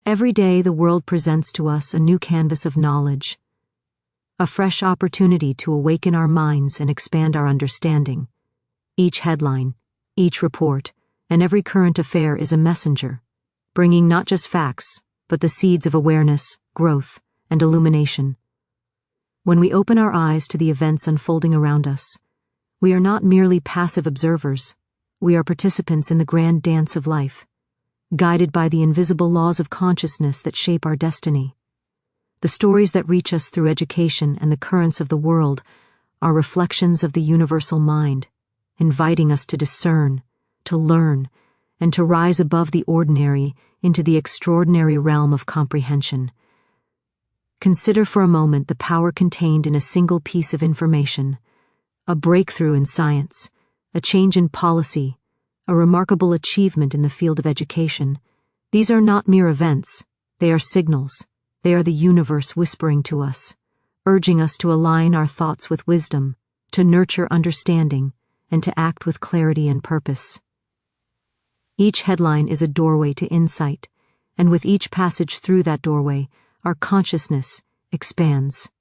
Every day the world presents to us a new canvas of knowledge, a fresh opportunity to awaken our minds and expand our understanding. Each headline, each report, and every current affair is a messenger, bringing not just facts, but the seeds of awareness, growth, and illumination. When we open our eyes to the events unfolding around us, we are not merely passive observers, we are participants in the grand dance of life, guided by the invisible laws of consciousness that shape our destiny. The stories that reach us through education and the currents of the world are reflections of the universal mind, inviting us to discern, to learn, and to rise above the ordinary into the extraordinary realm of comprehension. Consider for a moment the power contained in a single piece of information, a breakthrough in science, a change in policy, a remarkable achievement in the field of education. These are not mere events, they are signals. They are the universe whispering to us, urging us to align our thoughts with wisdom, to nurture understanding, and to act with clarity and purpose. Each headline is a doorway to insight, and with each passage through that doorway, our consciousness expands.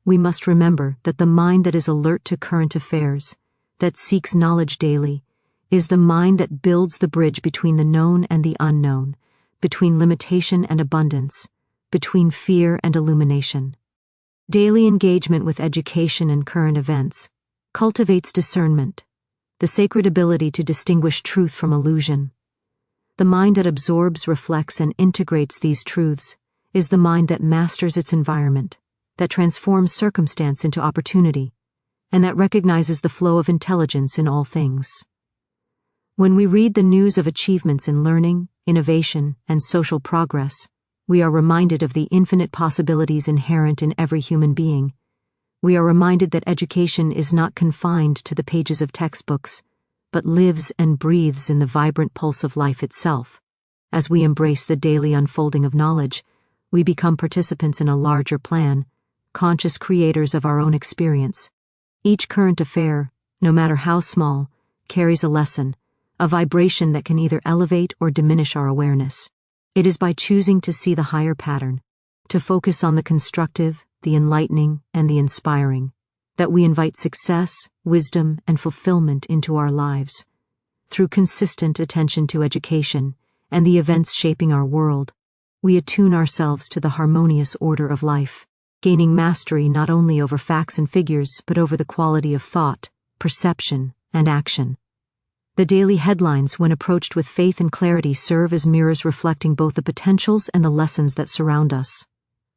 We must remember that the mind that is alert to current affairs, that seeks knowledge daily, is the mind that builds the bridge between the known and the unknown, between limitation and abundance, between fear and illumination. Daily engagement with education and current events cultivates discernment, the sacred ability to distinguish truth from illusion. The mind that absorbs, reflects, and integrates these truths is the mind that masters its environment, that transforms circumstance into opportunity, and that recognizes the flow of intelligence in all things. When we read the news of achievements in learning, innovation, and social progress, we are reminded of the infinite possibilities inherent in every human being. We are reminded that education is not confined to the pages of textbooks, but lives and breathes in the vibrant pulse of life itself. As we embrace the daily unfolding of knowledge, we become participants in a larger plan, conscious creators of our own experience. Each current affair, no matter how small, carries a lesson, a vibration that can either elevate or diminish our awareness. It is by choosing to see the higher pattern, to focus on the constructive, the enlightening, and the inspiring, that we invite success, wisdom, and fulfillment into our lives. Through consistent attention to education and the events shaping our world, we attune ourselves to the harmonious order of life, gaining mastery not only over facts and figures but over the quality of thought, perception, and action. The daily headlines, when approached with faith and clarity, serve as mirrors reflecting both the potentials and the lessons that surround us.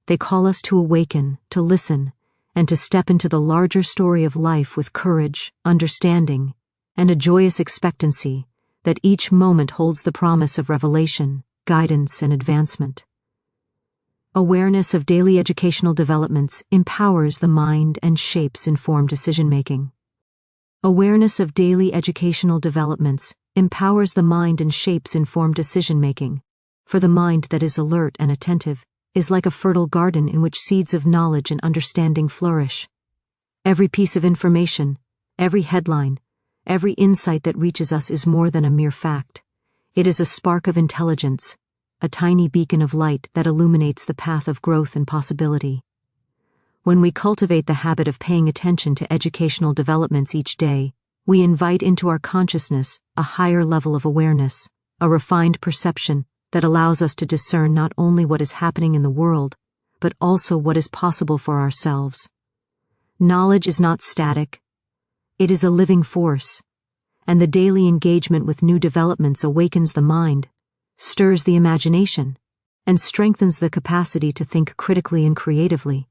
They call us to awaken, to listen, and to step into the larger story of life with courage, understanding, and a joyous expectancy that each moment holds the promise of revelation, guidance, and advancement. Awareness of daily educational developments empowers the mind and shapes informed decision-making. Awareness of daily educational developments empowers the mind and shapes informed decision-making, for the mind that is alert and attentive is like a fertile garden in which seeds of knowledge and understanding flourish. Every piece of information, every headline, every insight that reaches us is more than a mere fact. It is a spark of intelligence, a tiny beacon of light that illuminates the path of growth and possibility. When we cultivate the habit of paying attention to educational developments each day, we invite into our consciousness a higher level of awareness, a refined perception that allows us to discern not only what is happening in the world, but also what is possible for ourselves. Knowledge is not static. It is a living force, and the daily engagement with new developments awakens the mind, stirs the imagination, and strengthens the capacity to think critically and creatively.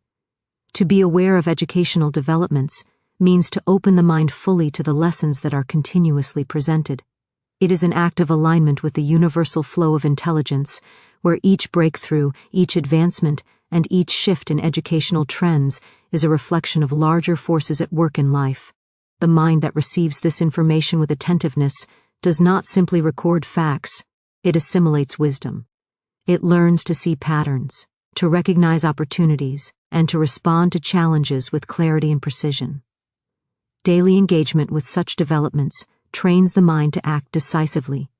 To be aware of educational developments means to open the mind fully to the lessons that are continuously presented. It is an act of alignment with the universal flow of intelligence, where each breakthrough, each advancement, and each shift in educational trends is a reflection of larger forces at work in life. The mind that receives this information with attentiveness does not simply record facts, it assimilates wisdom. It learns to see patterns, to recognize opportunities, and to respond to challenges with clarity and precision. Daily engagement with such developments trains the mind to act decisively,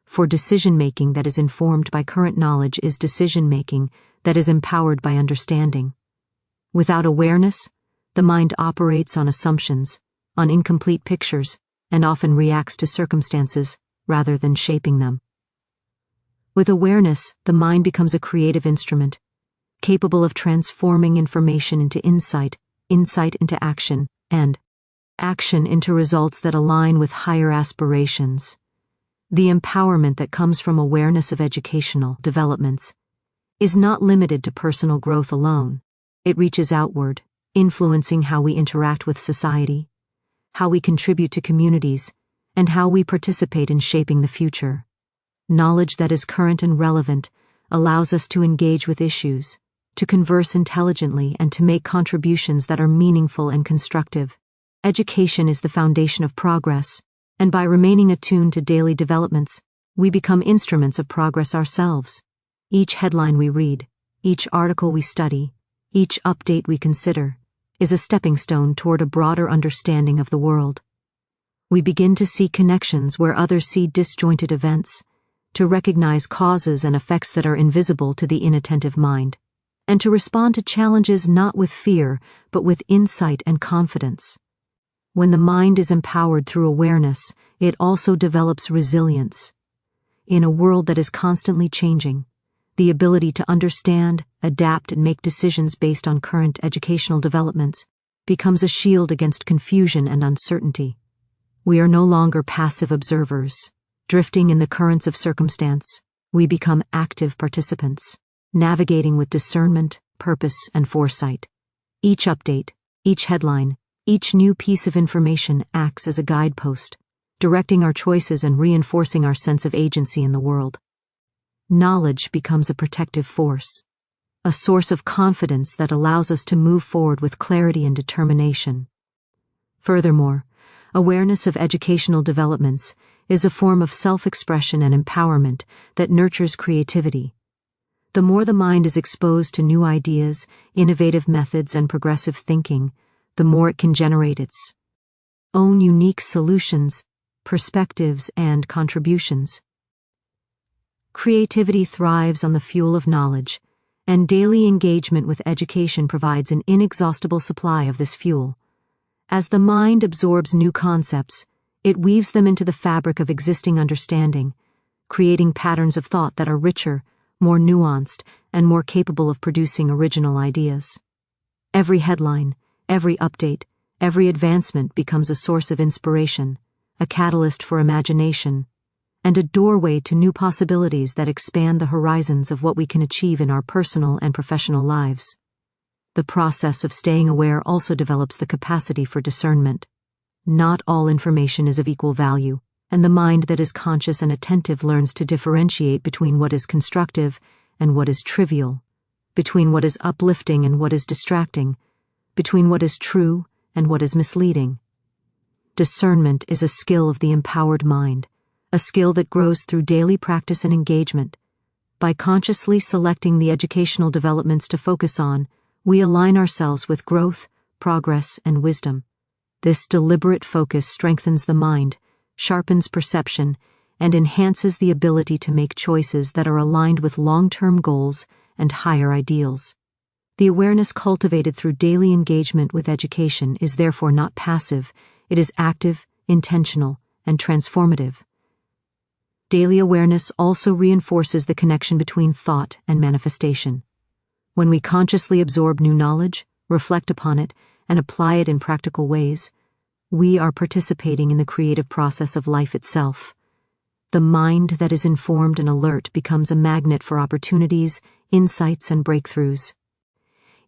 for decision-making that is informed by current knowledge is decision-making that is empowered by understanding. Without awareness, the mind operates on assumptions, on incomplete pictures, and often reacts to circumstances rather than shaping them. With awareness, the mind becomes a creative instrument, capable of transforming information into insight, insight into action, and action into results that align with higher aspirations. The empowerment that comes from awareness of educational developments is not limited to personal growth alone. It reaches outward, influencing how we interact with society, how we contribute to communities, and how we participate in shaping the future. Knowledge that is current and relevant allows us to engage with issues, to converse intelligently, and to make contributions that are meaningful and constructive. Education is the foundation of progress, and by remaining attuned to daily developments, we become instruments of progress ourselves. Each headline we read, each article we study, each update we consider, is a stepping stone toward a broader understanding of the world. We begin to see connections where others see disjointed events, to recognize causes and effects that are invisible to the inattentive mind, and to respond to challenges not with fear, but with insight and confidence. When the mind is empowered through awareness, it also develops resilience. In a world that is constantly changing, the ability to understand, adapt, and make decisions based on current educational developments becomes a shield against confusion and uncertainty. We are no longer passive observers, drifting in the currents of circumstance. We become active participants, navigating with discernment, purpose, and foresight. Each update, each headline, each new piece of information acts as a guidepost, directing our choices and reinforcing our sense of agency in the world. Knowledge becomes a protective force, a source of confidence that allows us to move forward with clarity and determination. Furthermore, awareness of educational developments is a form of self-expression and empowerment that nurtures creativity. The more the mind is exposed to new ideas, innovative methods, and progressive thinking, the more it can generate its own unique solutions, perspectives, and contributions. Creativity thrives on the fuel of knowledge, and daily engagement with education provides an inexhaustible supply of this fuel. As the mind absorbs new concepts, it weaves them into the fabric of existing understanding, creating patterns of thought that are richer, more nuanced, and more capable of producing original ideas. Every headline, every update, every advancement becomes a source of inspiration, a catalyst for imagination, and a doorway to new possibilities that expand the horizons of what we can achieve in our personal and professional lives. The process of staying aware also develops the capacity for discernment. Not all information is of equal value, and the mind that is conscious and attentive learns to differentiate between what is constructive and what is trivial, between what is uplifting and what is distracting, between what is true and what is misleading. Discernment is a skill of the empowered mind, a skill that grows through daily practice and engagement. By consciously selecting the educational developments to focus on, we align ourselves with growth, progress, and wisdom. This deliberate focus strengthens the mind, sharpens perception, and enhances the ability to make choices that are aligned with long-term goals and higher ideals. The awareness cultivated through daily engagement with education is therefore not passive, it is active, intentional, and transformative. Daily awareness also reinforces the connection between thought and manifestation. When we consciously absorb new knowledge, reflect upon it, and apply it in practical ways, we are participating in the creative process of life itself. The mind that is informed and alert becomes a magnet for opportunities, insights, and breakthroughs.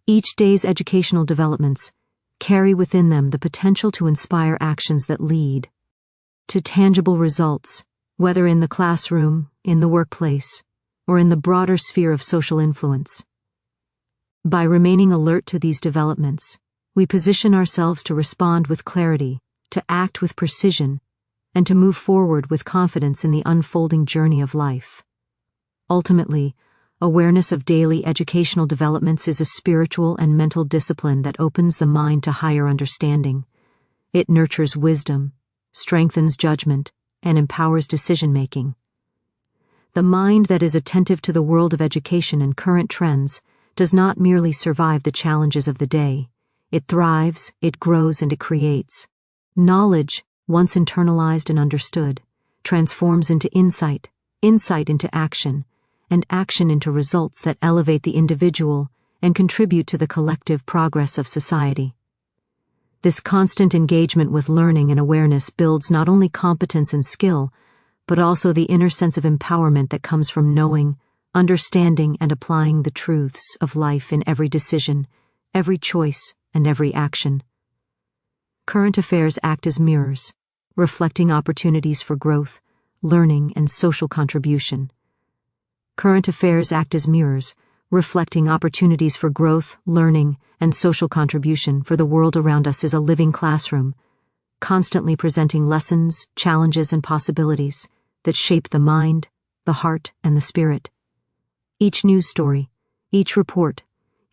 Each day's educational developments carry within them the potential to inspire actions that lead to tangible results, whether in the classroom, in the workplace, or in the broader sphere of social influence. By remaining alert to these developments, we position ourselves to respond with clarity, to act with precision, and to move forward with confidence in the unfolding journey of life. Ultimately, awareness of daily educational developments is a spiritual and mental discipline that opens the mind to higher understanding. It nurtures wisdom, strengthens judgment, and empowers decision-making. The mind that is attentive to the world of education and current trends does not merely survive the challenges of the day. It thrives, it grows, and it creates. Knowledge, once internalized and understood, transforms into insight, insight into action, and action into results that elevate the individual and contribute to the collective progress of society. This constant engagement with learning and awareness builds not only competence and skill, but also the inner sense of empowerment that comes from knowing, understanding, and applying the truths of life in every decision, every choice, and every action. Current affairs act as mirrors, reflecting opportunities for growth, learning, and social contribution. Current affairs act as mirrors, reflecting opportunities for growth, learning, and social contribution, for the world around us is a living classroom, constantly presenting lessons, challenges, and possibilities that shape the mind, the heart, and the spirit. Each news story, each report,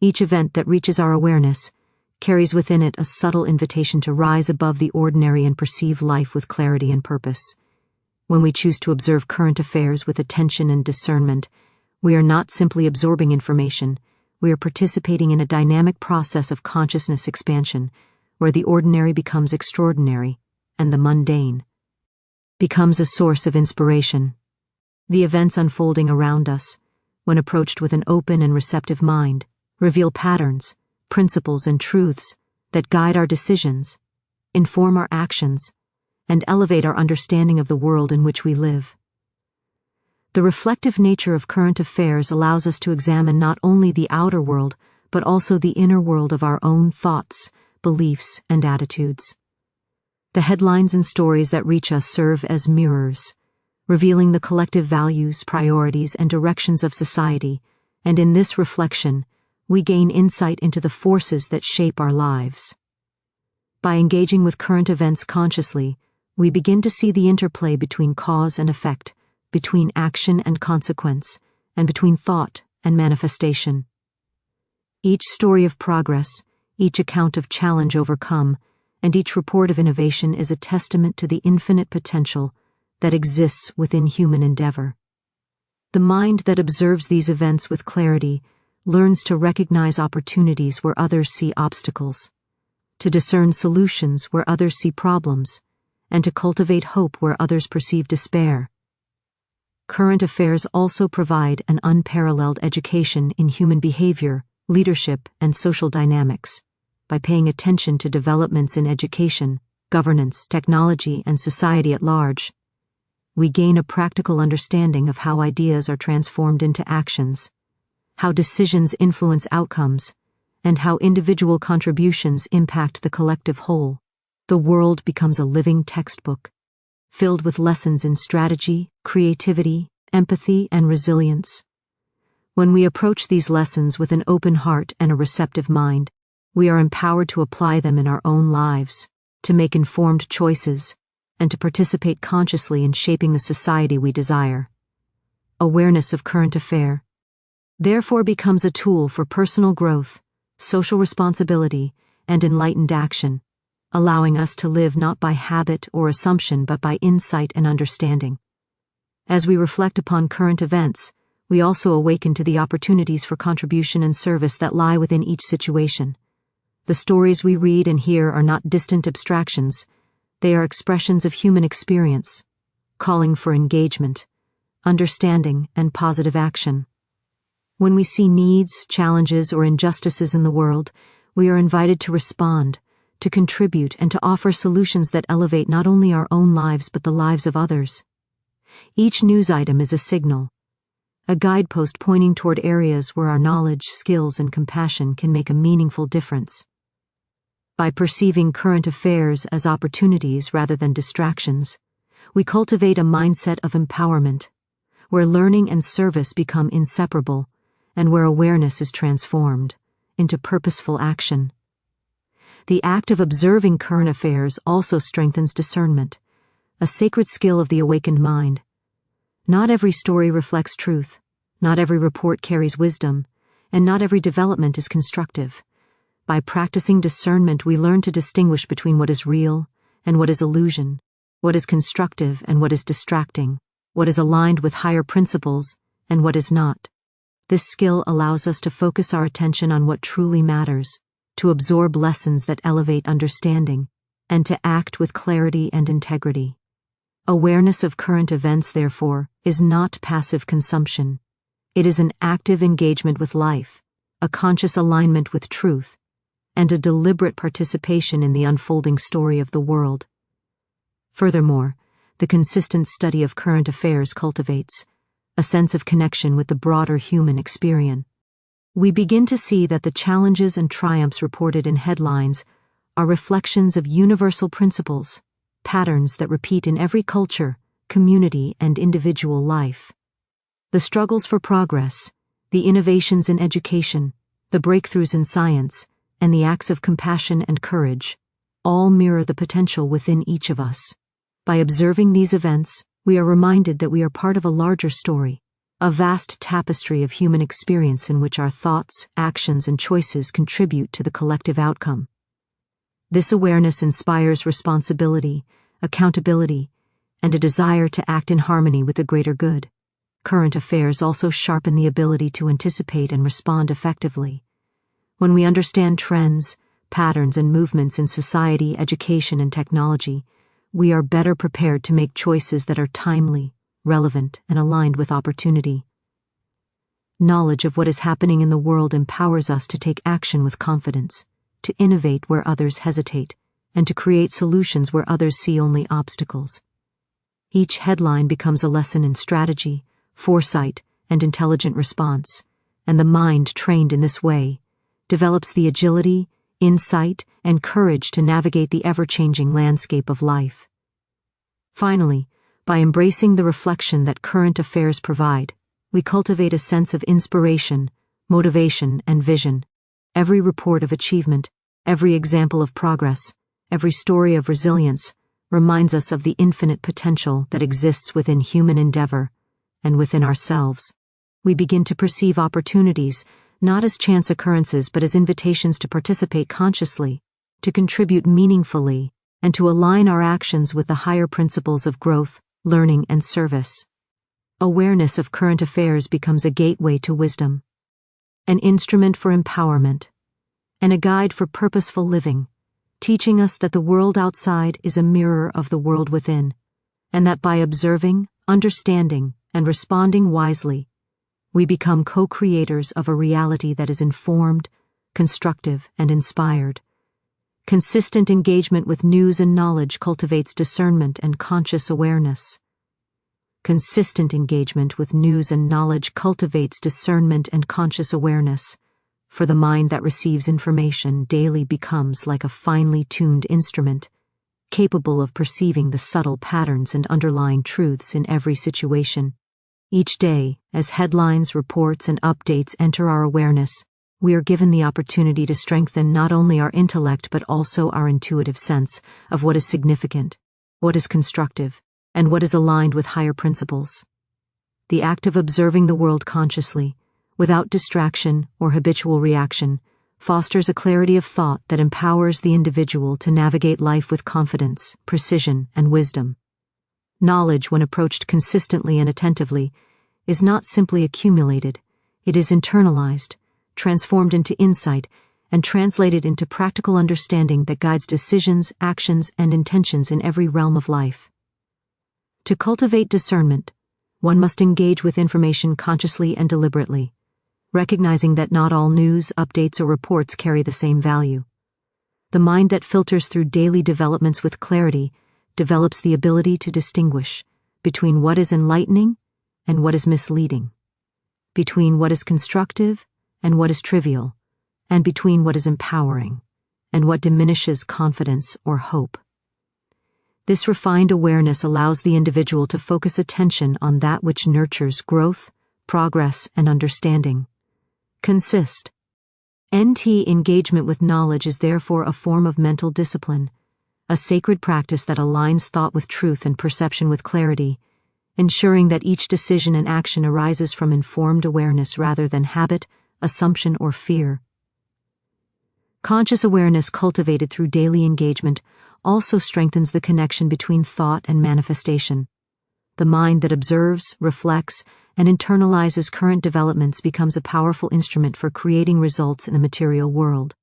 each event that reaches our awareness carries within it a subtle invitation to rise above the ordinary and perceive life with clarity and purpose. When we choose to observe current affairs with attention and discernment, we are not simply absorbing information, we are participating in a dynamic process of consciousness expansion, where the ordinary becomes extraordinary, and the mundane becomes a source of inspiration. The events unfolding around us, when approached with an open and receptive mind, reveal patterns, principles, and truths that guide our decisions, inform our actions, and elevate our understanding of the world in which we live. The reflective nature of current affairs allows us to examine not only the outer world, but also the inner world of our own thoughts, beliefs, and attitudes. The headlines and stories that reach us serve as mirrors, revealing the collective values, priorities, and directions of society, and in this reflection, we gain insight into the forces that shape our lives. By engaging with current events consciously, we begin to see the interplay between cause and effect, between action and consequence, and between thought and manifestation. Each story of progress, each account of challenge overcome, and each report of innovation is a testament to the infinite potential that exists within human endeavor. The mind that observes these events with clarity learns to recognize opportunities where others see obstacles, to discern solutions where others see problems, and to cultivate hope where others perceive despair. Current affairs also provide an unparalleled education in human behavior, leadership, and social dynamics. By paying attention to developments in education, governance, technology, and society at large, we gain a practical understanding of how ideas are transformed into actions, how decisions influence outcomes, and how individual contributions impact the collective whole. The world becomes a living textbook, filled with lessons in strategy, creativity, empathy, and resilience. When we approach these lessons with an open heart and a receptive mind, we are empowered to apply them in our own lives, to make informed choices, and to participate consciously in shaping the society we desire. Awareness of current affair, therefore, becomes a tool for personal growth, social responsibility, and enlightened action, allowing us to live not by habit or assumption but by insight and understanding. As we reflect upon current events, we also awaken to the opportunities for contribution and service that lie within each situation. The stories we read and hear are not distant abstractions, they are expressions of human experience, calling for engagement, understanding, and positive action. When we see needs, challenges, or injustices in the world, we are invited to respond, to contribute, and to offer solutions that elevate not only our own lives but the lives of others. Each news item is a signal, a guidepost pointing toward areas where our knowledge, skills, and compassion can make a meaningful difference. By perceiving current affairs as opportunities rather than distractions, we cultivate a mindset of empowerment, where learning and service become inseparable, and where awareness is transformed into purposeful action. The act of observing current affairs also strengthens discernment, a sacred skill of the awakened mind. Not every story reflects truth, not every report carries wisdom, and not every development is constructive. By practicing discernment, we learn to distinguish between what is real and what is illusion, what is constructive and what is distracting, what is aligned with higher principles, and what is not. This skill allows us to focus our attention on what truly matters, to absorb lessons that elevate understanding, and to act with clarity and integrity. Awareness of current events, therefore, is not passive consumption. It is an active engagement with life, a conscious alignment with truth, and a deliberate participation in the unfolding story of the world. Furthermore, the consistent study of current affairs cultivates a sense of connection with the broader human experience. We begin to see that the challenges and triumphs reported in headlines are reflections of universal principles, patterns that repeat in every culture, community, and individual life. The struggles for progress, the innovations in education, the breakthroughs in science, and the acts of compassion and courage all mirror the potential within each of us. By observing these events, we are reminded that we are part of a larger story, a vast tapestry of human experience in which our thoughts, actions, and choices contribute to the collective outcome. This awareness inspires responsibility, accountability, and a desire to act in harmony with the greater good. Current affairs also sharpen the ability to anticipate and respond effectively. When we understand trends, patterns, and movements in society, education, and technology, we are better prepared to make choices that are timely, relevant, and aligned with opportunity. Knowledge of what is happening in the world empowers us to take action with confidence, to innovate where others hesitate, and to create solutions where others see only obstacles. Each headline becomes a lesson in strategy, foresight, and intelligent response, and the mind trained in this way develops the agility, insight, and courage to navigate the ever-changing landscape of life. Finally, by embracing the reflection that current affairs provide, we cultivate a sense of inspiration, motivation, and vision. Every report of achievement, every example of progress, every story of resilience reminds us of the infinite potential that exists within human endeavor and within ourselves. We begin to perceive opportunities not as chance occurrences but as invitations to participate consciously, to contribute meaningfully, and to align our actions with the higher principles of growth, learning, and service. Awareness of current affairs becomes a gateway to wisdom, an instrument for empowerment, and a guide for purposeful living, teaching us that the world outside is a mirror of the world within, and that by observing, understanding, and responding wisely, we become co-creators of a reality that is informed, constructive, and inspired. Consistent engagement with news and knowledge cultivates discernment and conscious awareness. Consistent engagement with news and knowledge cultivates discernment and conscious awareness, for the mind that receives information daily becomes like a finely tuned instrument, capable of perceiving the subtle patterns and underlying truths in every situation. Each day, as headlines, reports, and updates enter our awareness, we are given the opportunity to strengthen not only our intellect but also our intuitive sense of what is significant, what is constructive, and what is aligned with higher principles. The act of observing the world consciously, without distraction or habitual reaction, fosters a clarity of thought that empowers the individual to navigate life with confidence, precision, and wisdom. Knowledge, when approached consistently and attentively, is not simply accumulated, it is internalized, transformed into insight, and translated into practical understanding that guides decisions, actions, and intentions in every realm of life. To cultivate discernment, one must engage with information consciously and deliberately, recognizing that not all news, updates, or reports carry the same value. The mind that filters through daily developments with clarity develops the ability to distinguish between what is enlightening and what is misleading, between what is constructive and what is trivial, and between what is empowering and what diminishes confidence or hope. This refined awareness allows the individual to focus attention on that which nurtures growth, progress, and understanding. Consist. Engagement with knowledge is therefore a form of mental discipline, a sacred practice that aligns thought with truth and perception with clarity, ensuring that each decision and action arises from informed awareness rather than habit, assumption, or fear. Conscious awareness cultivated through daily engagement also strengthens the connection between thought and manifestation. The mind that observes, reflects, and internalizes current developments becomes a powerful instrument for creating results in the material world.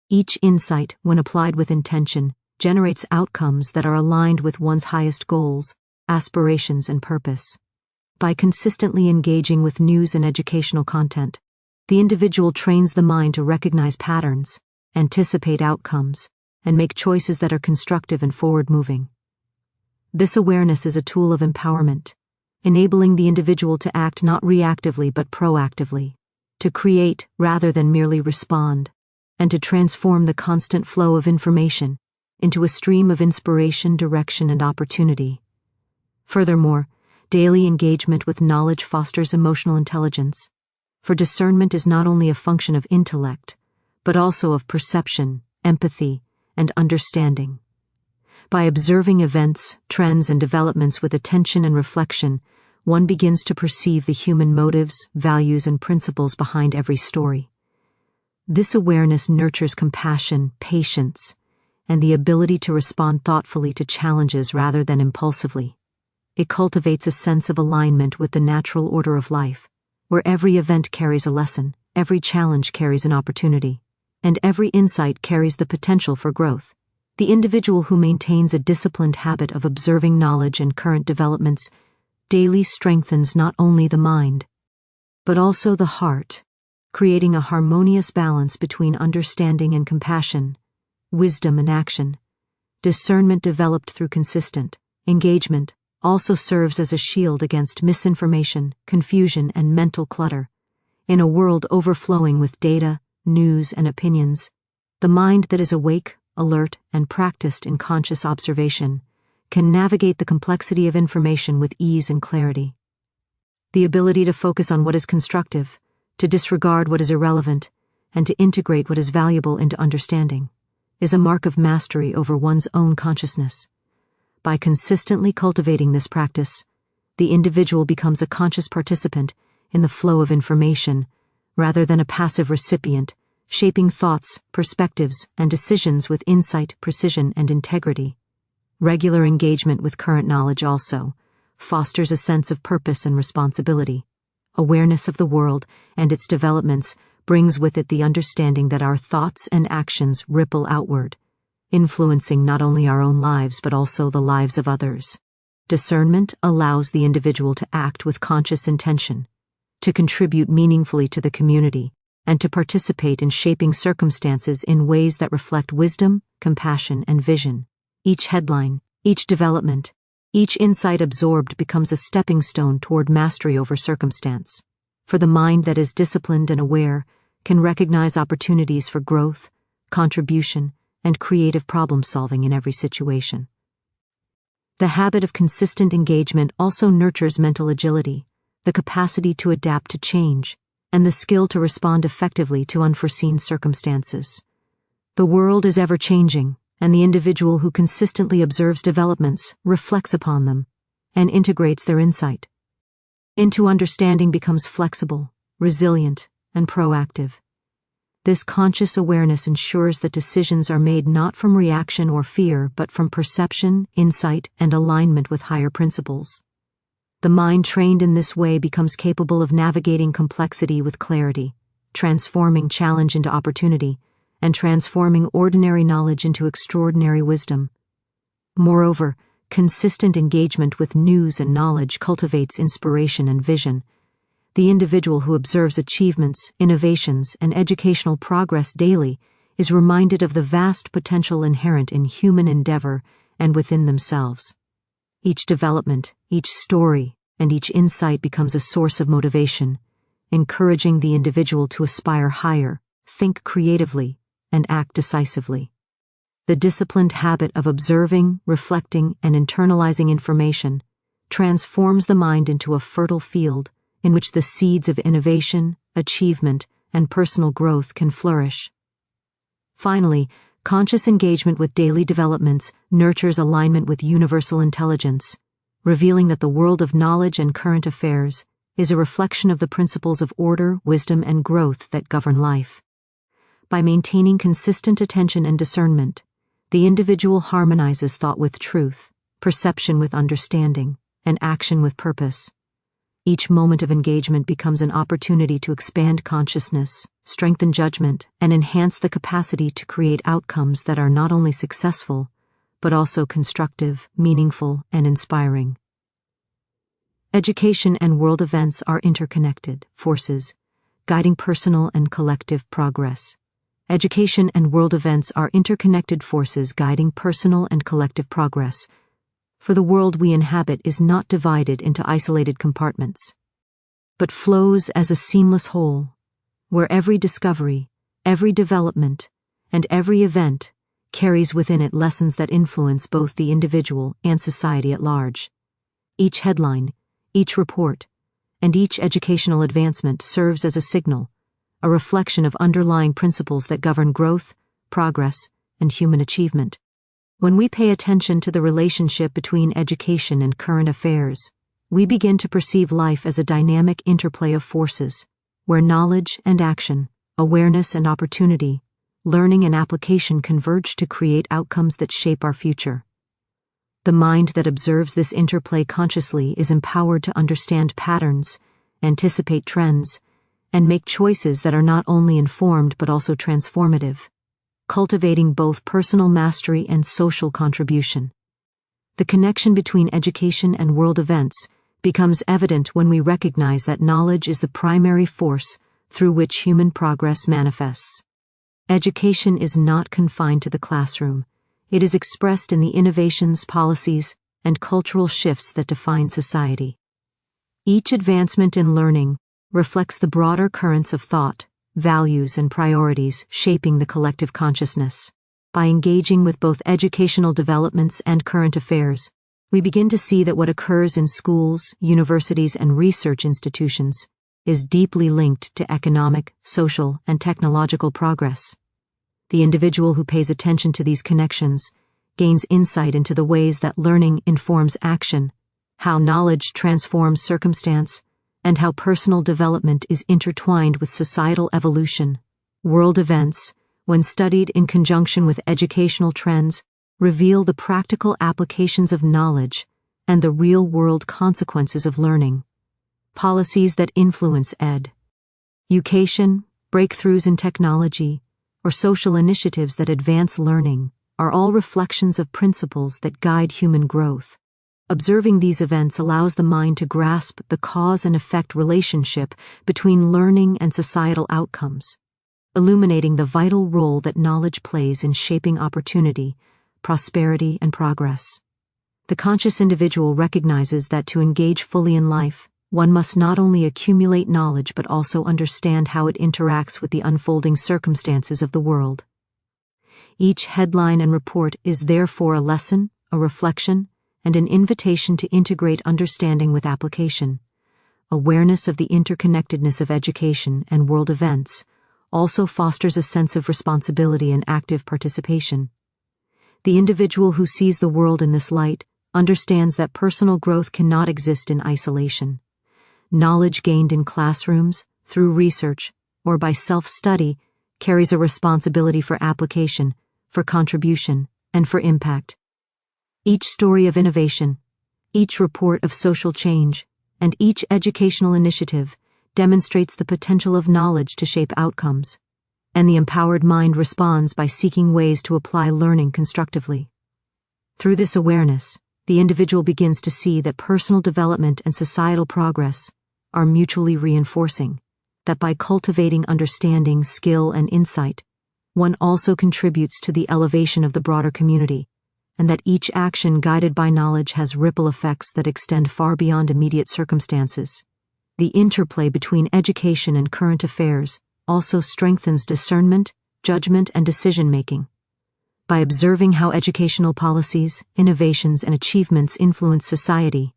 Each insight, when applied with intention, generates outcomes that are aligned with one's highest goals, aspirations, and purpose. By consistently engaging with news and educational content, the individual trains the mind to recognize patterns, anticipate outcomes, and make choices that are constructive and forward-moving. This awareness is a tool of empowerment, enabling the individual to act not reactively but proactively, to create rather than merely respond, and to transform the constant flow of information into a stream of inspiration, direction, and opportunity. Furthermore, daily engagement with knowledge fosters emotional intelligence, for discernment is not only a function of intellect, but also of perception, empathy, and understanding. By observing events, trends, and developments with attention and reflection, one begins to perceive the human motives, values, and principles behind every story. This awareness nurtures compassion, patience, and the ability to respond thoughtfully to challenges rather than impulsively. It cultivates a sense of alignment with the natural order of life, where every event carries a lesson, every challenge carries an opportunity, and every insight carries the potential for growth. The individual who maintains a disciplined habit of observing knowledge and current developments daily strengthens not only the mind, but also the heart, creating a harmonious balance between understanding and compassion, wisdom and action. Discernment developed through consistent engagement also serves as a shield against misinformation, confusion, and mental clutter. In a world overflowing with data, news, and opinions, the mind that is awake, alert, and practiced in conscious observation can navigate the complexity of information with ease and clarity. The ability to focus on what is constructive, to disregard what is irrelevant, and to integrate what is valuable into understanding is a mark of mastery over one's own consciousness. By consistently cultivating this practice, the individual becomes a conscious participant in the flow of information rather than a passive recipient, shaping thoughts, perspectives, and decisions with insight, precision, and integrity. Regular engagement with current knowledge also fosters a sense of purpose and responsibility. Awareness of the world and its developments brings with it the understanding that our thoughts and actions ripple outward, influencing not only our own lives but also the lives of others. Discernment allows the individual to act with conscious intention, to contribute meaningfully to the community, and to participate in shaping circumstances in ways that reflect wisdom, compassion, and vision. Each headline, each development, each insight absorbed becomes a stepping stone toward mastery over circumstance. For the mind that is disciplined and aware can recognize opportunities for growth, contribution, and creative problem-solving in every situation. The habit of consistent engagement also nurtures mental agility, the capacity to adapt to change, and the skill to respond effectively to unforeseen circumstances. The world is ever-changing, and the individual who consistently observes developments reflects upon them and integrates their insight into understanding becomes flexible, resilient, and proactive. This conscious awareness ensures that decisions are made not from reaction or fear but from perception, insight, and alignment with higher principles. The mind trained in this way becomes capable of navigating complexity with clarity, transforming challenge into opportunity, and transforming ordinary knowledge into extraordinary wisdom. Moreover, consistent engagement with news and knowledge cultivates inspiration and vision. The individual who observes achievements, innovations, and educational progress daily is reminded of the vast potential inherent in human endeavor and within themselves. Each development, each story, and each insight becomes a source of motivation, encouraging the individual to aspire higher, think creatively, and act decisively. The disciplined habit of observing, reflecting, and internalizing information transforms the mind into a fertile field in which the seeds of innovation, achievement, and personal growth can flourish. Finally, conscious engagement with daily developments nurtures alignment with universal intelligence, revealing that the world of knowledge and current affairs is a reflection of the principles of order, wisdom, and growth that govern life. By maintaining consistent attention and discernment, the individual harmonizes thought with truth, perception with understanding, and action with purpose. Each moment of engagement becomes an opportunity to expand consciousness, strengthen judgment, and enhance the capacity to create outcomes that are not only successful, but also constructive, meaningful, and inspiring. Education and world events are interconnected forces, guiding personal and collective progress. Education and world events are interconnected forces guiding personal and collective progress, for the world we inhabit is not divided into isolated compartments, but flows as a seamless whole, where every discovery, every development, and every event carries within it lessons that influence both the individual and society at large. Each headline, each report, and each educational advancement serves as a signal, a reflection of underlying principles that govern growth, progress, and human achievement. When we pay attention to the relationship between education and current affairs, we begin to perceive life as a dynamic interplay of forces, where knowledge and action, awareness and opportunity, learning and application converge to create outcomes that shape our future. The mind that observes this interplay consciously is empowered to understand patterns, anticipate trends, and make choices that are not only informed but also transformative, cultivating both personal mastery and social contribution. The connection between education and world events becomes evident when we recognize that knowledge is the primary force through which human progress manifests. Education is not confined to the classroom. It is expressed in the innovations, policies, and cultural shifts that define society. Each advancement in learning reflects the broader currents of thought, values, and priorities shaping the collective consciousness. By engaging with both educational developments and current affairs, we begin to see that what occurs in schools, universities, and research institutions is deeply linked to economic, social, and technological progress. The individual who pays attention to these connections gains insight into the ways that learning informs action, how knowledge transforms circumstance, and how personal development is intertwined with societal evolution. World events, when studied in conjunction with educational trends, reveal the practical applications of knowledge and the real-world consequences of learning. Policies that influence education, breakthroughs in technology, or social initiatives that advance learning are all reflections of principles that guide human growth. Observing these events allows the mind to grasp the cause and effect relationship between learning and societal outcomes, illuminating the vital role that knowledge plays in shaping opportunity, prosperity, and progress. The conscious individual recognizes that to engage fully in life, one must not only accumulate knowledge but also understand how it interacts with the unfolding circumstances of the world. Each headline and report is therefore a lesson, a reflection, and an invitation to integrate understanding with application. Awareness of the interconnectedness of education and world events also fosters a sense of responsibility and active participation. The individual who sees the world in this light understands that personal growth cannot exist in isolation. Knowledge gained in classrooms, through research, or by self-study carries a responsibility for application, for contribution, and for impact. Each story of innovation, each report of social change, and each educational initiative demonstrates the potential of knowledge to shape outcomes, and the empowered mind responds by seeking ways to apply learning constructively. Through this awareness, the individual begins to see that personal development and societal progress are mutually reinforcing, that by cultivating understanding, skill, and insight, one also contributes to the elevation of the broader community, and that each action guided by knowledge has ripple effects that extend far beyond immediate circumstances. The interplay between education and current affairs also strengthens discernment, judgment, and decision-making. By observing how educational policies, innovations, and achievements influence society,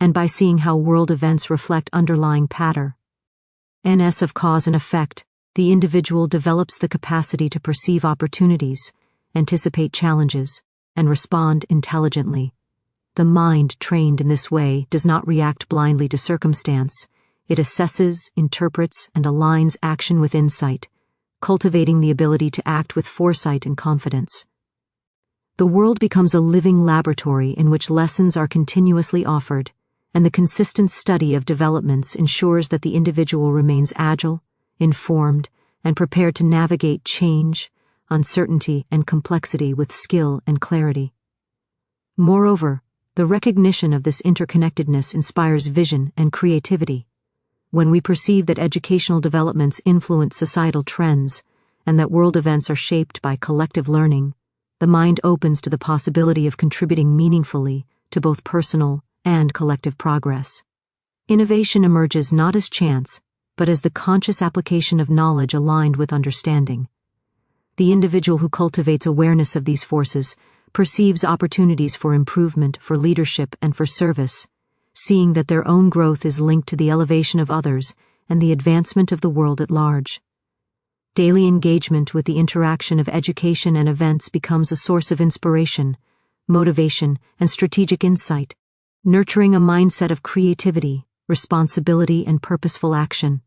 and by seeing how world events reflect underlying patterns of cause and effect, the individual develops the capacity to perceive opportunities, anticipate challenges, and respond intelligently. The mind trained in this way does not react blindly to circumstance. It assesses, interprets, and aligns action with insight, cultivating the ability to act with foresight and confidence. The world becomes a living laboratory in which lessons are continuously offered, and the consistent study of developments ensures that the individual remains agile, informed, and prepared to navigate change, uncertainty, and complexity with skill and clarity. Moreover, the recognition of this interconnectedness inspires vision and creativity. When we perceive that educational developments influence societal trends and that world events are shaped by collective learning, the mind opens to the possibility of contributing meaningfully to both personal and collective progress. Innovation emerges not as chance, but as the conscious application of knowledge aligned with understanding. The individual who cultivates awareness of these forces perceives opportunities for improvement, for leadership, and for service, seeing that their own growth is linked to the elevation of others and the advancement of the world at large. Daily engagement with the interaction of education and events becomes a source of inspiration, motivation, and strategic insight, nurturing a mindset of creativity, responsibility, and purposeful action.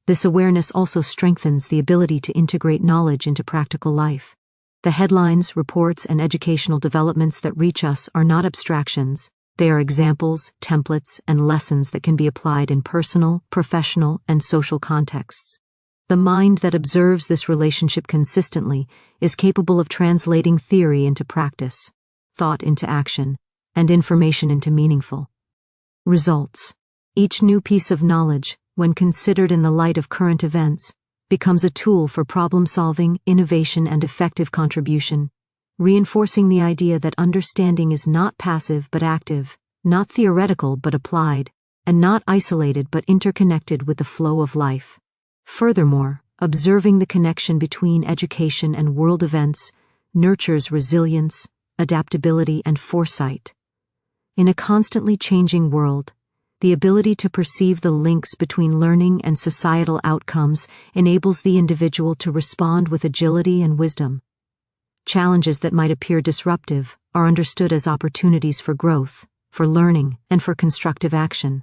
This awareness also strengthens the ability to integrate knowledge into practical life. The headlines, reports, and educational developments that reach us are not abstractions. They are examples, templates, and lessons that can be applied in personal, professional, and social contexts. The mind that observes this relationship consistently is capable of translating theory into practice, thought into action, and information into meaningful results. Each new piece of knowledge, when considered in the light of current events, becomes a tool for problem-solving, innovation, and effective contribution, reinforcing the idea that understanding is not passive but active, not theoretical but applied, and not isolated but interconnected with the flow of life. Furthermore, observing the connection between education and world events nurtures resilience, adaptability, and foresight. In a constantly changing world, the ability to perceive the links between learning and societal outcomes enables the individual to respond with agility and wisdom. Challenges that might appear disruptive are understood as opportunities for growth, for learning, and for constructive action.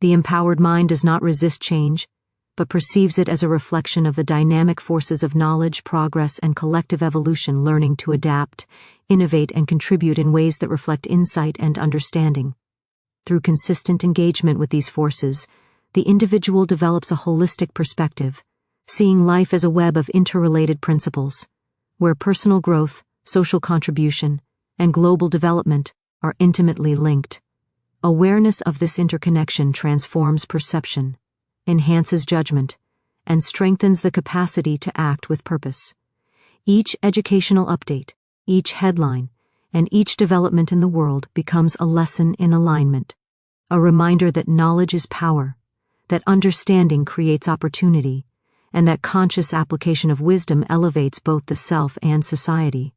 The empowered mind does not resist change, but perceives it as a reflection of the dynamic forces of knowledge, progress, and collective evolution, learning to adapt, innovate, and contribute in ways that reflect insight and understanding. Through consistent engagement with these forces, the individual develops a holistic perspective, seeing life as a web of interrelated principles, where personal growth, social contribution, and global development are intimately linked. Awareness of this interconnection transforms perception, enhances judgment, and strengthens the capacity to act with purpose. Each educational update, each headline, and each development in the world becomes a lesson in alignment, a reminder that knowledge is power, that understanding creates opportunity, and that conscious application of wisdom elevates both the self and society.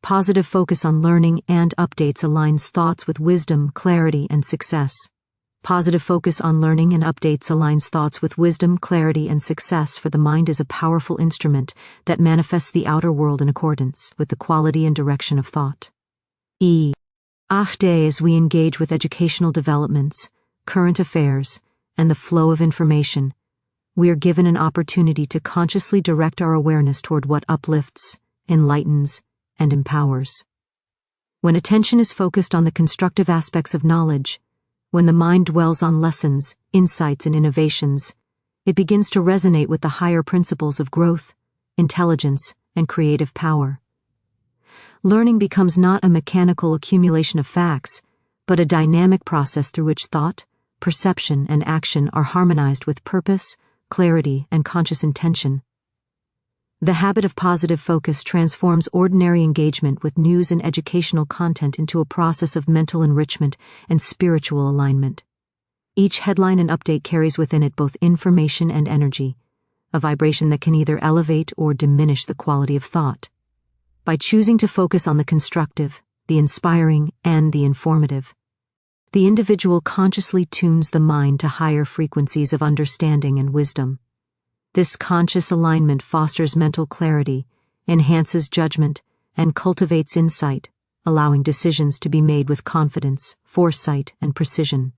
Positive focus on learning and updates aligns thoughts with wisdom, clarity, and success. Positive focus on learning and updates aligns thoughts with wisdom, clarity, and success, for the mind is a powerful instrument that manifests the outer world in accordance with the quality and direction of thought. Each day, as we engage with educational developments, current affairs, and the flow of information, we are given an opportunity to consciously direct our awareness toward what uplifts, enlightens, and empowers. When attention is focused on the constructive aspects of knowledge, when the mind dwells on lessons, insights, and innovations, it begins to resonate with the higher principles of growth, intelligence, and creative power. Learning becomes not a mechanical accumulation of facts, but a dynamic process through which thought, perception, and action are harmonized with purpose, clarity, and conscious intention. The habit of positive focus transforms ordinary engagement with news and educational content into a process of mental enrichment and spiritual alignment. Each headline and update carries within it both information and energy, a vibration that can either elevate or diminish the quality of thought. By choosing to focus on the constructive, the inspiring, and the informative, the individual consciously tunes the mind to higher frequencies of understanding and wisdom. This conscious alignment fosters mental clarity, enhances judgment, and cultivates insight, allowing decisions to be made with confidence, foresight, and precision.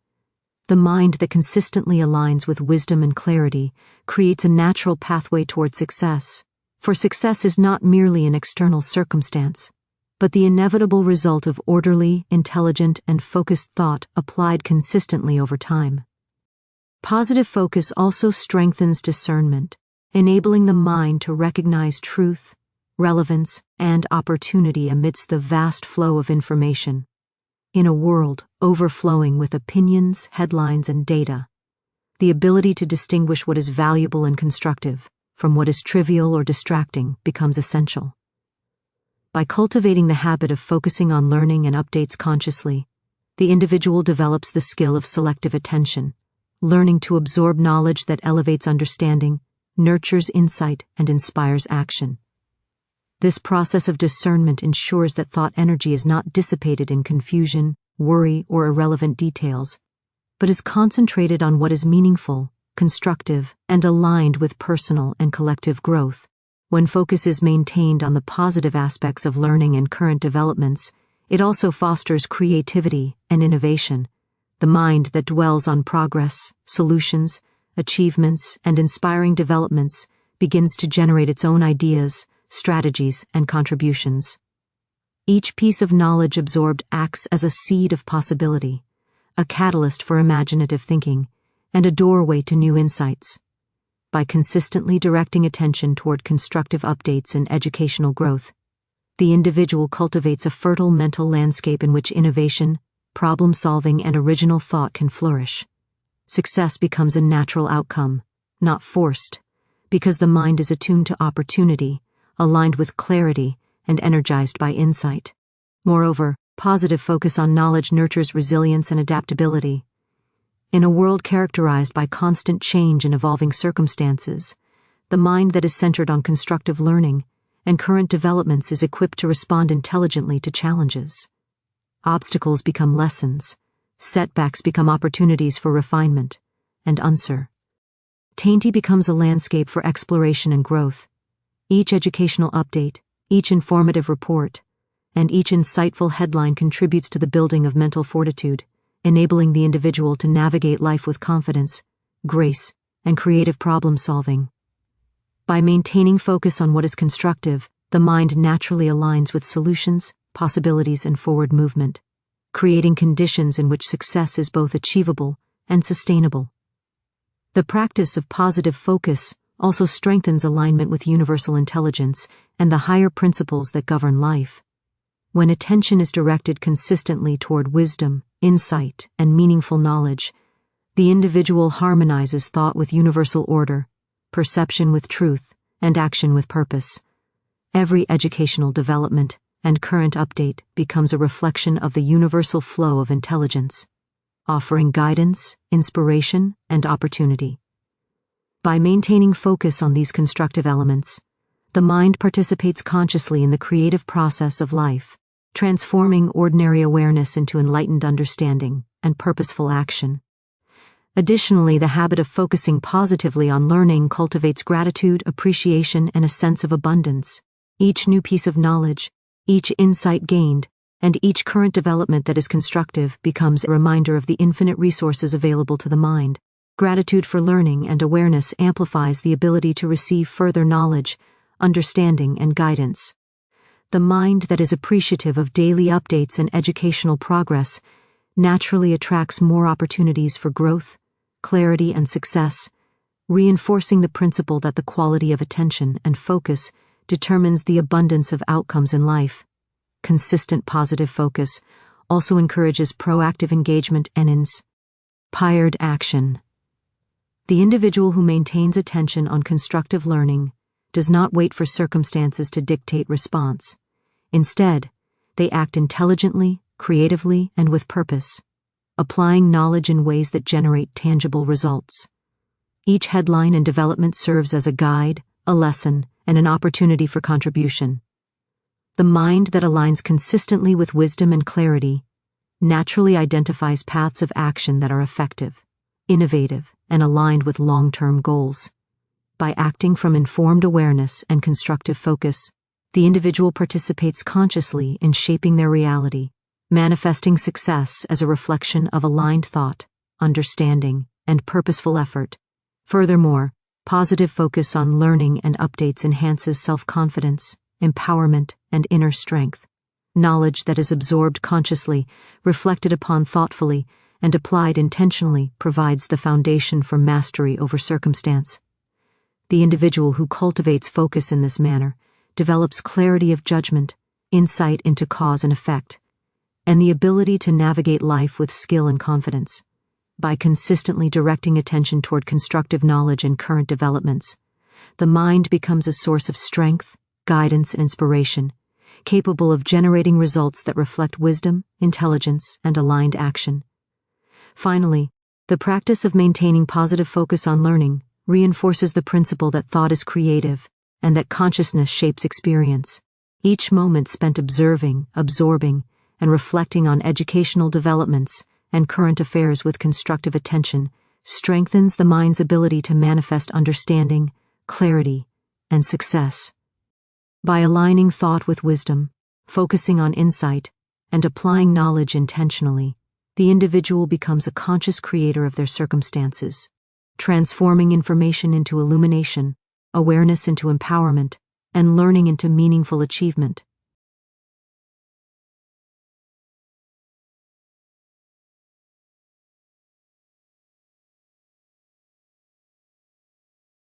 The mind that consistently aligns with wisdom and clarity creates a natural pathway toward success, for success is not merely an external circumstance, but the inevitable result of orderly, intelligent, and focused thought applied consistently over time. Positive focus also strengthens discernment, enabling the mind to recognize truth, relevance, and opportunity amidst the vast flow of information. In a world overflowing with opinions, headlines, and data, the ability to distinguish what is valuable and constructive from what is trivial or distracting becomes essential. By cultivating the habit of focusing on learning and updates consciously, the individual develops the skill of selective attention, learning to absorb knowledge that elevates understanding, nurtures insight, and inspires action. This process of discernment ensures that thought energy is not dissipated in confusion, worry, or irrelevant details, but is concentrated on what is meaningful, constructive, and aligned with personal and collective growth. When focus is maintained on the positive aspects of learning and current developments, it also fosters creativity and innovation. The mind that dwells on progress, solutions, achievements, and inspiring developments begins to generate its own ideas, strategies, and contributions. Each piece of knowledge absorbed acts as a seed of possibility, a catalyst for imaginative thinking, and a doorway to new insights. By consistently directing attention toward constructive updates and educational growth, the individual cultivates a fertile mental landscape in which innovation, problem-solving, and original thought can flourish. Success becomes a natural outcome, not forced, because the mind is attuned to opportunity, aligned with clarity, and energized by insight. Moreover, positive focus on knowledge nurtures resilience and adaptability. In a world characterized by constant change and evolving circumstances, the mind that is centered on constructive learning and current developments is equipped to respond intelligently to challenges. Obstacles become lessons, setbacks become opportunities for refinement, and uncertainty becomes a landscape for exploration and growth. Each educational update, each informative report, and each insightful headline contributes to the building of mental fortitude, enabling the individual to navigate life with confidence, grace, and creative problem-solving. By maintaining focus on what is constructive, the mind naturally aligns with solutions, possibilities, and forward movement, creating conditions in which success is both achievable and sustainable. The practice of positive focus also strengthens alignment with universal intelligence and the higher principles that govern life. When attention is directed consistently toward wisdom, insight, and meaningful knowledge, the individual harmonizes thought with universal order, perception with truth, and action with purpose. Every educational development and current update becomes a reflection of the universal flow of intelligence, offering guidance, inspiration, and opportunity. By maintaining focus on these constructive elements, the mind participates consciously in the creative process of life, transforming ordinary awareness into enlightened understanding and purposeful action. Additionally, the habit of focusing positively on learning cultivates gratitude, appreciation, and a sense of abundance. Each new piece of knowledge, each insight gained, and each current development that is constructive becomes a reminder of the infinite resources available to the mind. Gratitude for learning and awareness amplifies the ability to receive further knowledge, understanding, and guidance. The mind that is appreciative of daily updates and educational progress naturally attracts more opportunities for growth, clarity, and success, reinforcing the principle that the quality of attention and focus determines the abundance of outcomes in life. Consistent positive focus also encourages proactive engagement and inspired action. The individual who maintains attention on constructive learning does not wait for circumstances to dictate response. Instead, they act intelligently, creatively, and with purpose, applying knowledge in ways that generate tangible results. Each headline and development serves as a guide, a lesson, and an opportunity for contribution. The mind that aligns consistently with wisdom and clarity naturally identifies paths of action that are effective, innovative, and aligned with long-term goals. By acting from informed awareness and constructive focus, the individual participates consciously in shaping their reality, manifesting success as a reflection of aligned thought, understanding, and purposeful effort. Furthermore, positive focus on learning and updates enhances self-confidence, empowerment, and inner strength. Knowledge that is absorbed consciously, reflected upon thoughtfully, and applied intentionally provides the foundation for mastery over circumstance. The individual who cultivates focus in this manner develops clarity of judgment, insight into cause and effect, and the ability to navigate life with skill and confidence. By consistently directing attention toward constructive knowledge and current developments, the mind becomes a source of strength, guidance, and inspiration, capable of generating results that reflect wisdom, intelligence, and aligned action. Finally, the practice of maintaining positive focus on learning reinforces the principle that thought is creative and that consciousness shapes experience. Each moment spent observing, absorbing, and reflecting on educational developments and current affairs with constructive attention strengthens the mind's ability to manifest understanding, clarity, and success. By aligning thought with wisdom, focusing on insight, and applying knowledge intentionally, the individual becomes a conscious creator of their circumstances, transforming information into illumination, awareness into empowerment, and learning into meaningful achievement.